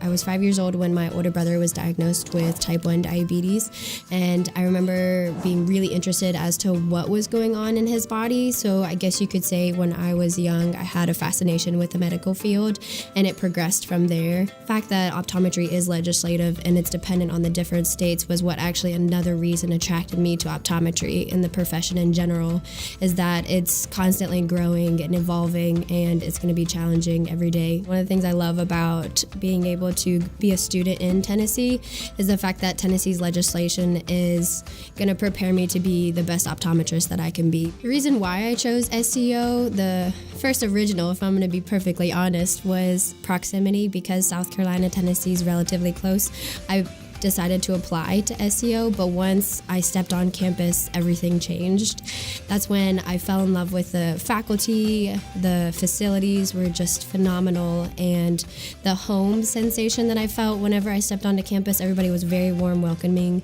I was 5 years old when my older brother was diagnosed with type 1 diabetes, and I remember being really interested as to what was going on in his body. So I guess you could say when I was young, I had a fascination with the medical field, and it progressed from there. The fact that optometry is legislative and it's dependent on the different states was what actually another reason attracted me to optometry and the profession in general, is that it's constantly growing and evolving, and it's going to be challenging every day. One of the things I love about being able to be a student in Tennessee is the fact that Tennessee's legislation is going to prepare me to be the best optometrist that I can be. The reason why I chose SEO, the first original, if I'm going to be perfectly honest, was proximity. Because South Carolina, Tennessee is relatively close, I decided to apply to SEO, but once I stepped on campus, everything changed. That's when I fell in love with the faculty. The facilities were just phenomenal, and the home sensation that I felt whenever I stepped onto campus, everybody was very warm, welcoming,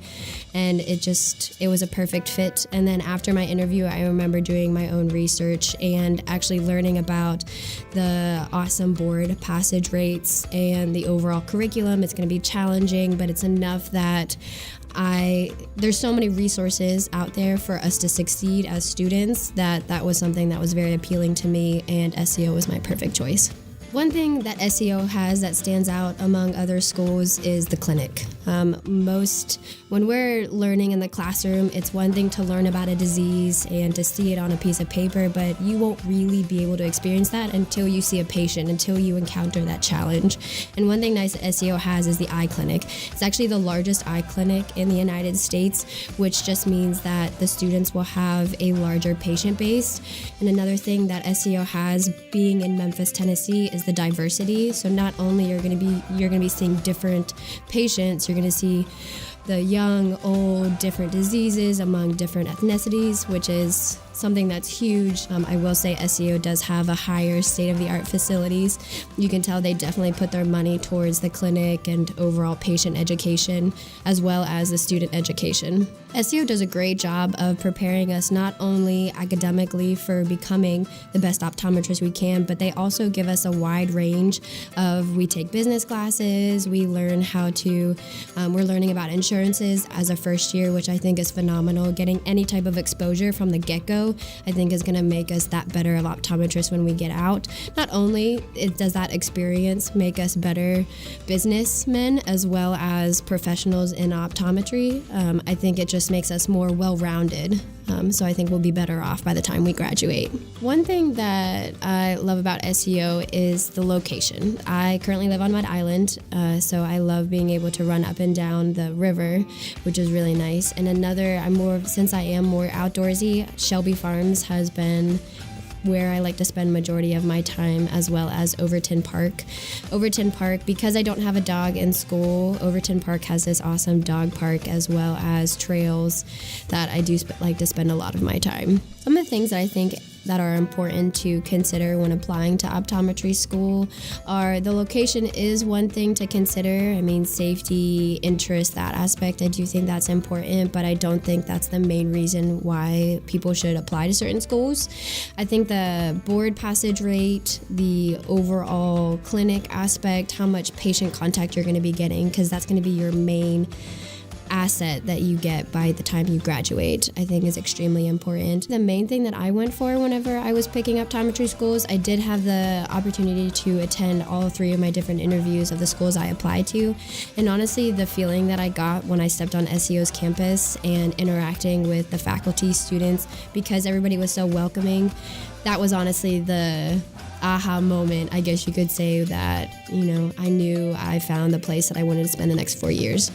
and it was a perfect fit. And then after my interview, I remember doing my own research and actually learning about the awesome board passage rates and the overall curriculum. It's going to be challenging, but it's enough that there's so many resources out there for us to succeed as students that was something that was very appealing to me, and SEO was my perfect choice. One thing that SEO has that stands out among other schools is the clinic. When we're learning in the classroom, it's one thing to learn about a disease and to see it on a piece of paper, but you won't really be able to experience that until you see a patient, until you encounter that challenge. And one thing nice that SEO has is the eye clinic. It's actually the largest eye clinic in the United States, which just means that the students will have a larger patient base. And another thing that SEO has, being in Memphis, Tennessee, is the diversity. So not only you're going to be seeing different patients, you're going to see the young, old, different diseases among different ethnicities, which is something that's huge. I will say SEO does have a higher state-of-the-art facilities. You can tell they definitely put their money towards the clinic and overall patient education, as well as the student education. SEO does a great job of preparing us not only academically for becoming the best optometrist we can, but they also give us a wide range we take business classes, we learn we're learning about insurances as a first year, which I think is phenomenal. Getting any type of exposure from the get-go, I think is going to make us that better of optometrists when we get out. Not only does that experience make us better businessmen as well as professionals in optometry, I think it just makes us more well-rounded. So I think we'll be better off by the time we graduate. One thing that I love about SEO is the location. I currently live on Mud Island, so I love being able to run up and down the river, which is really nice. And since I am more outdoorsy, Shelby Farms has been where I like to spend majority of my time, as well as Overton Park. Overton Park, because I don't have a dog in school, Overton Park has this awesome dog park as well as trails that I do like to spend a lot of my time. Some of the things that I think that are important to consider when applying to optometry school are the location is one thing to consider. I mean, safety, interest, that aspect, I do think that's important, but I don't think that's the main reason why people should apply to certain schools. I think the board passage rate, the overall clinic aspect, how much patient contact you're going to be getting, because that's going to be your main asset that you get by the time you graduate, I think is extremely important. The main thing that I went for whenever I was picking optometry schools, I did have the opportunity to attend all three of my different interviews of the schools I applied to. And honestly, the feeling that I got when I stepped on SEO's campus and interacting with the faculty, students, because everybody was so welcoming, that was honestly the aha moment, I guess you could say, that, I knew I found the place that I wanted to spend the next 4 years.